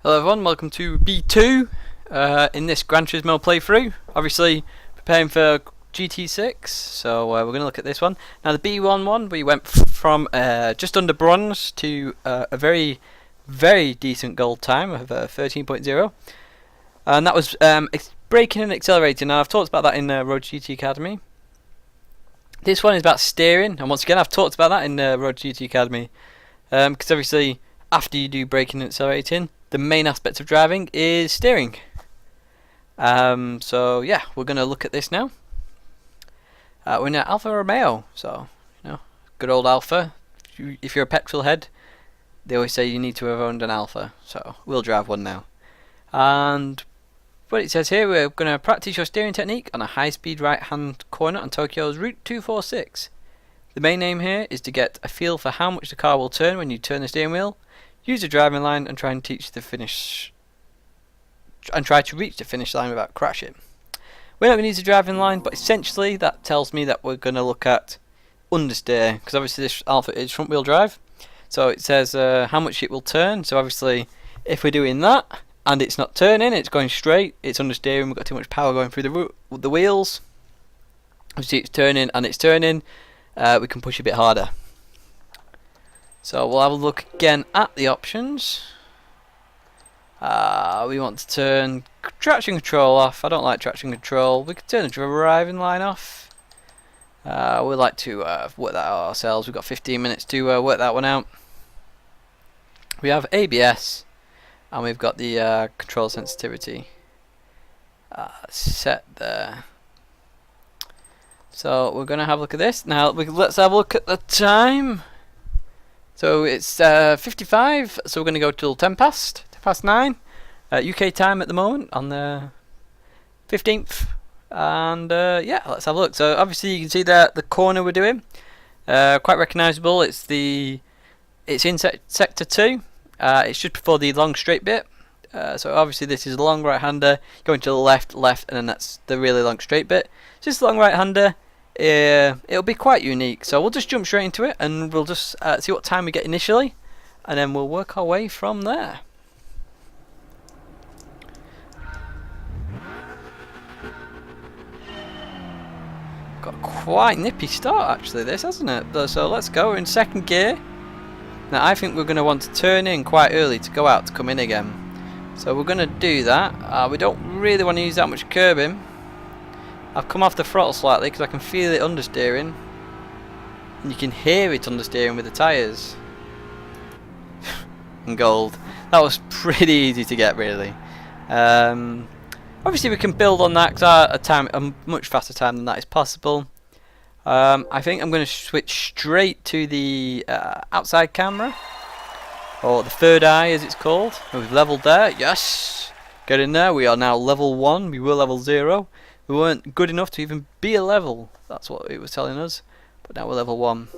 Hello everyone, welcome to B2 in this Gran Turismo playthrough. Obviously preparing for GT6, so we're going to look at this one. Now the B1 we went from just under bronze to a very decent gold time of 13.0, and that was braking and accelerating. Now I've talked about that in Road GT Academy. This one is about steering, and once again I've talked about that in Road GT Academy, because obviously after you do braking and accelerating, the main aspect of driving is steering. So yeah, we're going to look at this now. We're in an Alfa Romeo, so you know, good old Alfa. If you're a petrol head, they always say you need to have owned an Alfa, so we'll drive one now. And what it says here, we're going to practice your steering technique on a high-speed right-hand corner on Tokyo's Route 246. The main aim here is to get a feel for how much the car will turn when you turn the steering wheel. Use the driving line and try to reach the finish line without crashing. We're not going to use the driving line, but essentially that tells me that we're going to look at understeer, because obviously this Alfa is front wheel drive. So it says how much it will turn. So obviously if we're doing that and it's not turning, it's going straight, it's understeering, we've got too much power going through the wheels. Obviously it's turning and it's turning, we can push a bit harder. So we'll have a look again at the options. We want to turn traction control off. I don't like traction control. We can turn the driving line off. We'd like to work that out ourselves. We've got 15 minutes to work that one out. We have ABS, and we've got the control sensitivity set there. So we're going to have a look at this. Now let's have a look at the time. So it's 55, so we're going to go till 10 past 9 UK time at the moment on the 15th, and yeah, let's have a look. So obviously you can see that the corner we're doing, quite recognisable. It's in sector 2. It's just before the long straight bit. So obviously this is a long right-hander going to the left, and then that's the really long straight bit. So this long right-hander. It'll be quite unique, so we'll just jump straight into it and we'll just see what time we get initially, and then we'll work our way from there. Got a quite nippy start actually this, hasn't it? So let's go. We're in second gear. Now I think we're going to want to turn in quite early to go out to come in again, so we're going to do that. We don't really want to use that much curbing. I've come off the throttle slightly because I can feel it understeering, and you can hear it understeering with the tyres. And gold. That was pretty easy to get, really. Obviously we can build on that because a much faster time than that is possible. I think I'm going to switch straight to the outside camera, or the third eye as it's called. We've leveled there, yes! Get in there, we are now level 1, we were level 0. We weren't good enough to even be a level, that's what it was telling us, but now we're level 1.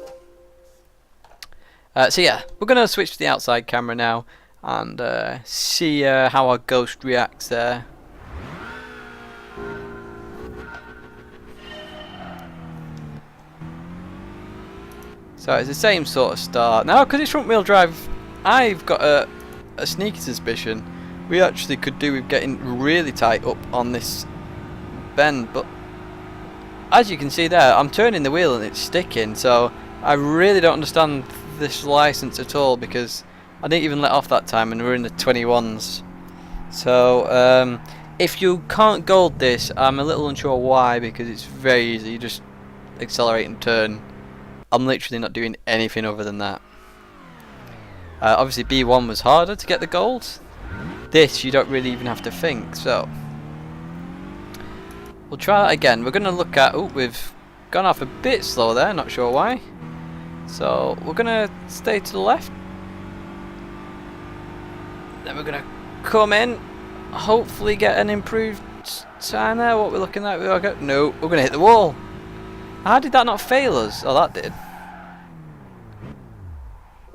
So yeah, we're going to switch to the outside camera now and see how our ghost reacts there. So it's the same sort of start. Now because it's front wheel drive, I've got a sneaky suspicion we actually could do with getting really tight up on this bend, but as you can see there, I'm turning the wheel and it's sticking, so I really don't understand this license at all, because I didn't even let off that time and we're in the 21s. So if you can't gold this, I'm a little unsure why, because it's very easy. You just accelerate and turn. I'm literally not doing anything other than that. Obviously B1 was harder to get the gold. This you don't really even have to think, so we'll try that again. We're going to look at... Oh, we've gone off a bit slow there, not sure why. So we're going to stay to the left. Then we're going to come in, hopefully get an improved time there. What we're looking at... No, we're going to hit the wall. How did that not fail us? Oh, that did.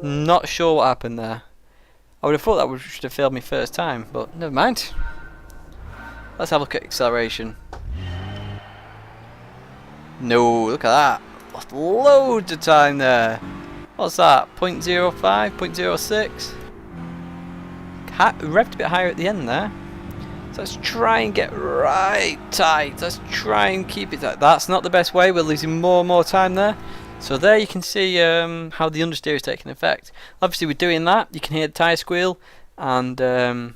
Not sure what happened there. I would have thought that should have failed me first time, but never mind. Let's have a look at acceleration. No, look at that. Lost loads of time there. What's that? 0.05, 0.06? revved a bit higher at the end there. So let's try and get right tight. Let's try and keep it tight. That's not the best way. We're losing more and more time there. So there you can see how the understeer is taking effect. Obviously we're doing that. You can hear the tyre squeal, and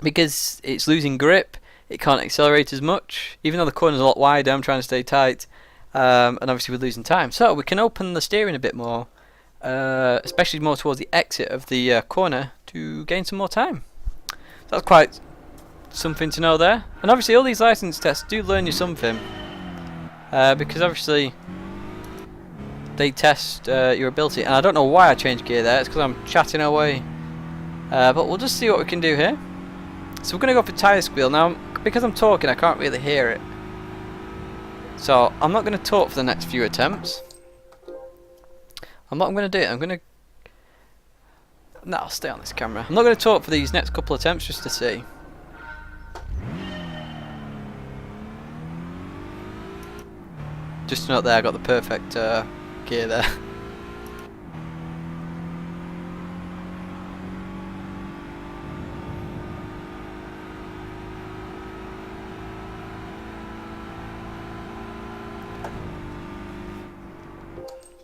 because it's losing grip, it can't accelerate as much. Even though the corner's a lot wider, I'm trying to stay tight, and obviously we're losing time. So we can open the steering a bit more, especially more towards the exit of the corner, to gain some more time. So that's quite something to know there. And obviously all these license tests do learn you something, because obviously they test your ability. And I don't know why I changed gear there. It's because I'm chatting away, but we'll just see what we can do here. So we're going to go for tyre squeal. Now because I'm talking I can't really hear it, so I'm not going to talk for the next few attempts. I'm going to do it. I'm going to... No, I'll stay on this camera. I'm not going to talk for these next couple of attempts just to see. Just to note there, I got the perfect gear there.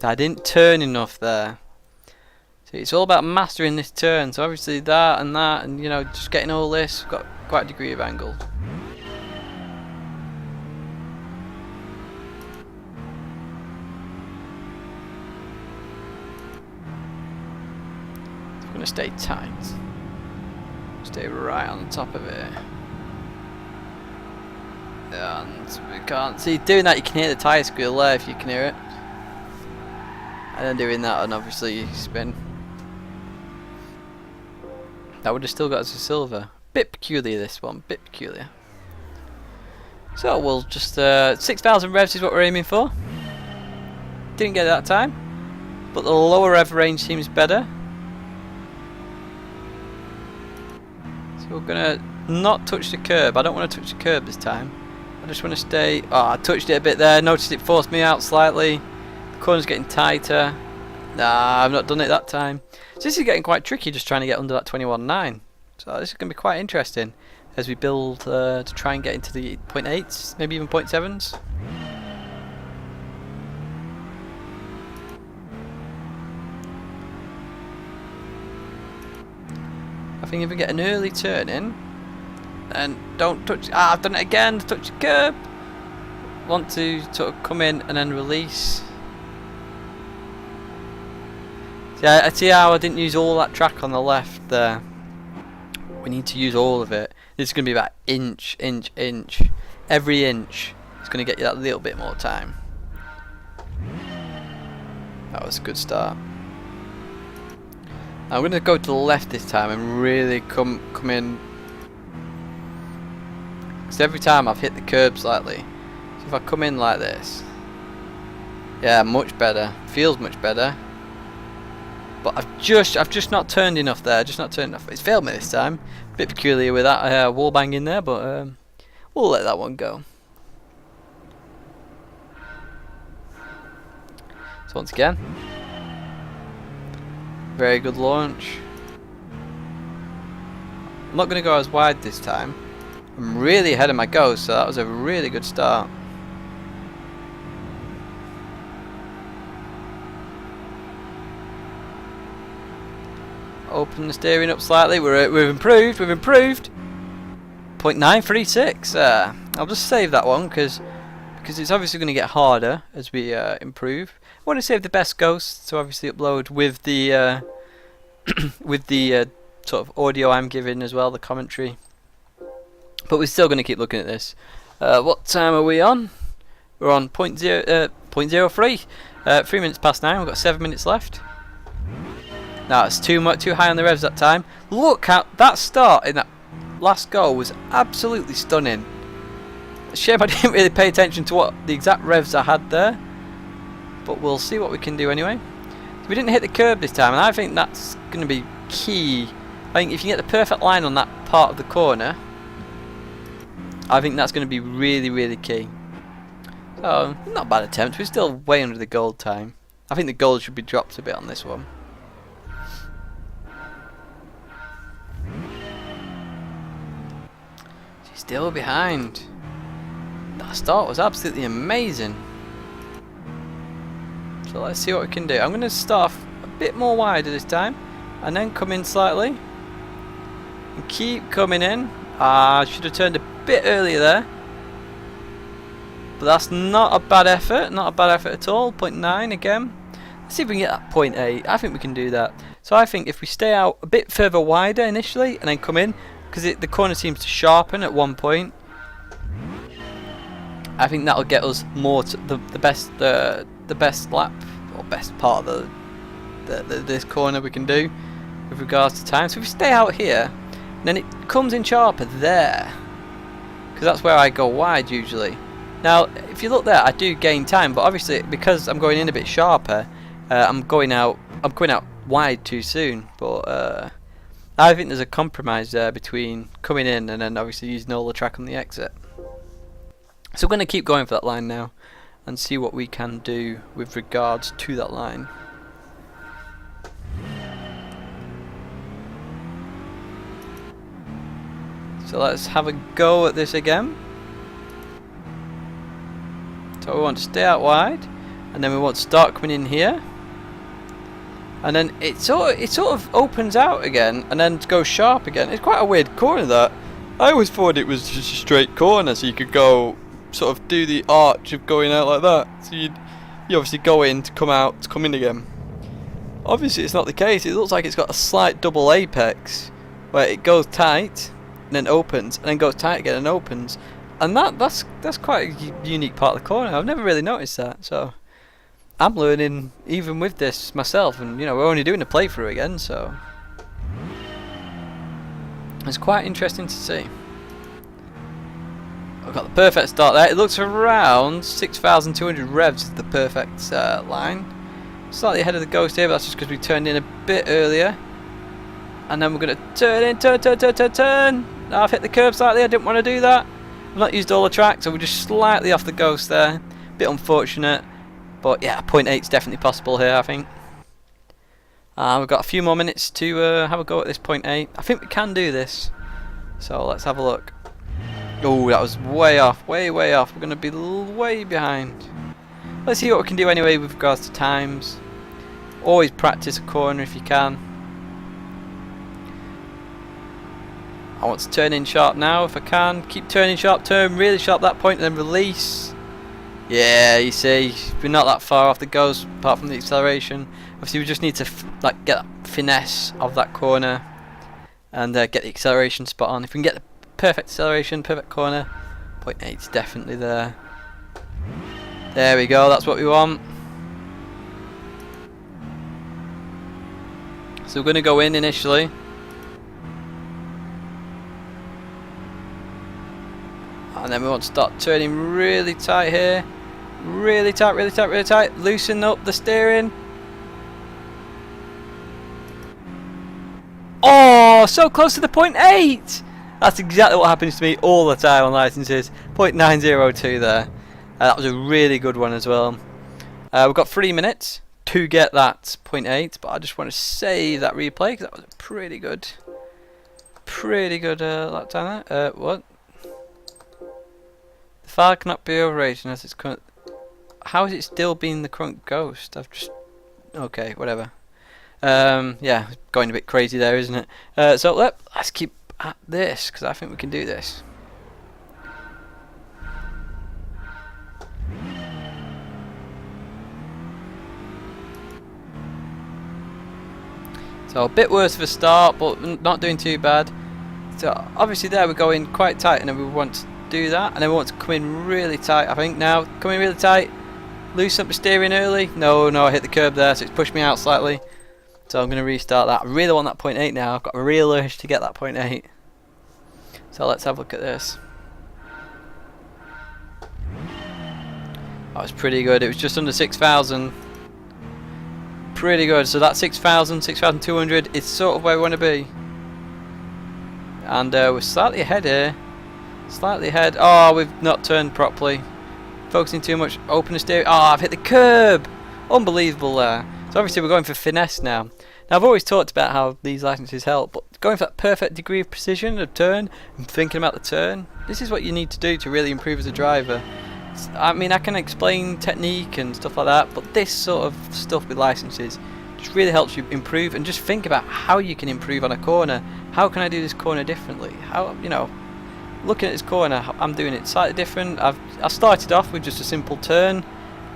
I didn't turn enough there. So it's all about mastering this turn. So obviously that, and you know, just getting all this. Got quite a degree of angle. So I'm gonna stay tight. Stay right on the top of it. And we can't see doing that. You can hear the tyre squeal there if you can hear it. And then doing that, and obviously you spin. That would have still got us a silver. Bit peculiar, this one. Bit peculiar. So we'll just 6,000 revs is what we're aiming for. Didn't get it that time, but the lower rev range seems better. So we're gonna not touch the curb. I don't want to touch the curb this time. I just want to stay. Oh, I touched it a bit there. Noticed it forced me out slightly. Corner's getting tighter. Nah, I've not done it that time. So this is getting quite tricky, just trying to get under that 21.9. So this is going to be quite interesting as we build to try and get into the 0.8s, maybe even 0.7s. I think if we get an early turn in, and don't touch. Ah, I've done it again. Touch the curb. Want to sort of come in and then release. Yeah, I see how I didn't use all that track on the left there. We need to use all of it. This is going to be about inch. Every inch is going to get you that little bit more time. That was a good start. Now I'm going to go to the left this time and really come in. Because every time I've hit the curb slightly. So if I come in like this. Yeah, much better. Feels much better. But I've just not turned enough there. Just not turned enough. It's failed me this time. Bit peculiar with that wall bang in there, but we'll let that one go. So once again, very good launch. I'm not going to go as wide this time. I'm really ahead of my go, so that was a really good start. Open the steering up slightly. We've improved. 0.936. I'll just save that one because it's obviously going to get harder as we improve. I want to save the best ghosts to obviously upload with the with the sort of audio I'm giving as well, the commentary. But we're still going to keep looking at this. What time are we on? We're on 0.03. 3 minutes past 9. We've got 7 minutes left. No, it's too high on the revs that time. Look at that start in that last goal was absolutely stunning. Shame I didn't really pay attention to what the exact revs I had there, but we'll see what we can do anyway. So we didn't hit the curb this time, and I think that's going to be key. I think if you get the perfect line on that part of the corner, I think that's going to be really key. So not a bad attempt. We're still way under the gold time. I think the gold should be dropped a bit on this one. Still behind. That start was absolutely amazing. So let's see what we can do. I'm going to start off a bit more wider this time, and then come in slightly. And keep coming in. I should have turned a bit earlier there. But that's not a bad effort. Not a bad effort at all. 0.9 again. Let's see if we can get that 0.8. I think we can do that. So I think if we stay out a bit further wider initially, and then come in, because the corner seems to sharpen at one point, I think that'll get us more to the best lap or best part of this corner we can do with regards to time. So if we stay out here, then it comes in sharper there, because that's where I go wide usually. Now if you look there, I do gain time, but obviously because I'm going in a bit sharper, I'm going out wide too soon. But I think there's a compromise there between coming in and then obviously using all the track on the exit. So we're going to keep going for that line now and see what we can do with regards to that line. So let's have a go at this again. So we want to stay out wide, and then we want to start coming in here, and then it sort of opens out again and then goes sharp again. It's quite a weird corner that. I always thought it was just a straight corner, so you could go sort of do the arch of going out like that. So you obviously go in to come out to come in again. Obviously it's not the case. It looks like it's got a slight double apex where it goes tight and then opens and then goes tight again and opens, and that's quite a unique part of the corner. I've never really noticed that, so I'm learning even with this myself, and you know, we're only doing a playthrough again, so it's quite interesting to see. I've got the perfect start there. It looks around 6,200 revs is the perfect line. Slightly ahead of the Ghost here, but that's just because we turned in a bit earlier. And then we're going to turn in, turn. Now I've hit the curb slightly. I didn't want to do that. I've not used all the track, so we're just slightly off the Ghost there. Bit unfortunate, but yeah, 0.8 is definitely possible here, I think. We've got a few more minutes to have a go at this 0.8. I think we can do this. So let's have a look. Oh, that was way off, way off. We're going to be way behind. Let's see what we can do anyway with regards to times. Always practice a corner if you can. I want to turn in sharp now if I can. Keep turning sharp, turn really sharp that point, and then release. Yeah, you see, we're not that far off the Ghost apart from the acceleration. Obviously we just need to get that finesse of that corner and get the acceleration spot on. If we can get the perfect acceleration, perfect corner, 0.8 is definitely there. There we go, that's what we want. So we're going to go in initially. And then we want to start turning really tight here. Really tight, really tight, really tight. Loosen up the steering. Oh, so close to the 0.8! That's exactly what happens to me all the time on licenses. 0.902 there. That was a really good one as well. We've got 3 minutes to get that 0.8, but I just want to save that replay because that was a pretty good lap time there. What? The file cannot be overrated as it's current. How is it still being the current Ghost? I've just... Okay, whatever. Yeah, going a bit crazy there, isn't it? So let's keep at this because I think we can do this. So a bit worse of a start, but not doing too bad. So obviously there we're going quite tight, and then we want to do that, and then we want to come in really tight. I think now come in really tight, loosen up the steering early. No, I hit the curb there, so it's pushed me out slightly. So I'm going to restart that. I really want that 0.8 now. I've got a real urge to get that 0.8. So let's have a look at this. That was pretty good. It was just under 6,000. Pretty good. So that 6,000, 6,200 is sort of where we want to be. And we're slightly ahead here. Slightly ahead. Oh, we've not turned properly. Focusing too much. Open the steering. Oh, I've hit the curb. Unbelievable there. So obviously we're going for finesse now. Now I've always talked about how these licenses help, but going for that perfect degree of precision of turn and thinking about the turn. This is what you need to do to really improve as a driver. I mean, I can explain technique and stuff like that, but this sort of stuff with licenses just really helps you improve, and just think about how you can improve on a corner. How can I do this corner differently? How, you know, looking at this corner, I'm doing it slightly different. I started off with just a simple turn,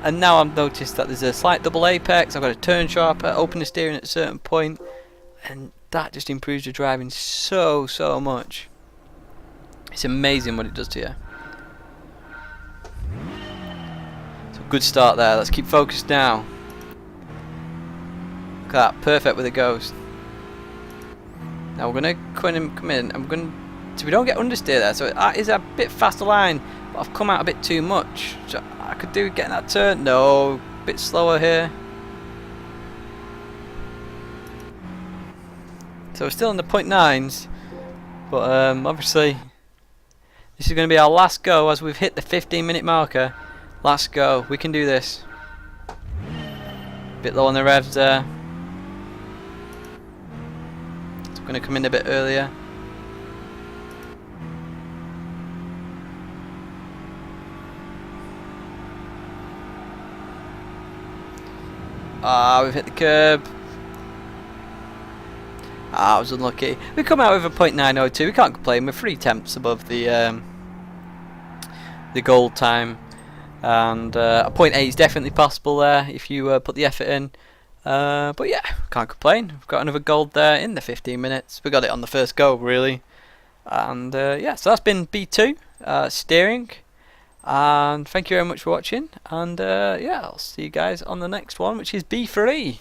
and now I've noticed that there's a slight double apex. I've got to turn sharper, open the steering at a certain point, and that just improves your driving so much. It's amazing what it does to you. So good start there. Let's keep focused now. Look at that, perfect with a ghost. Now we're going to come in, and we're going to, so we don't get understeer there. So it is a bit faster line, but I've come out a bit too much. So I could do getting that turn. No, a bit slower here. So we're still in the 0.9s, but obviously this is going to be our last go as we've hit the 15-minute marker. Last go, we can do this. Bit low on the revs there. So I'm going to come in a bit earlier. Ah, we've hit the curb. Ah, I was unlucky. We come out with a 0.902. We can't complain. We're 3 tenths above the gold time, and a 0.8 is definitely possible there if you put the effort in. But yeah, can't complain. We've got another gold there in the 15 minutes. We got it on the first go, really. And yeah, so that's been B2 steering. And thank you very much for watching. And yeah, I'll see you guys on the next one, which is B3.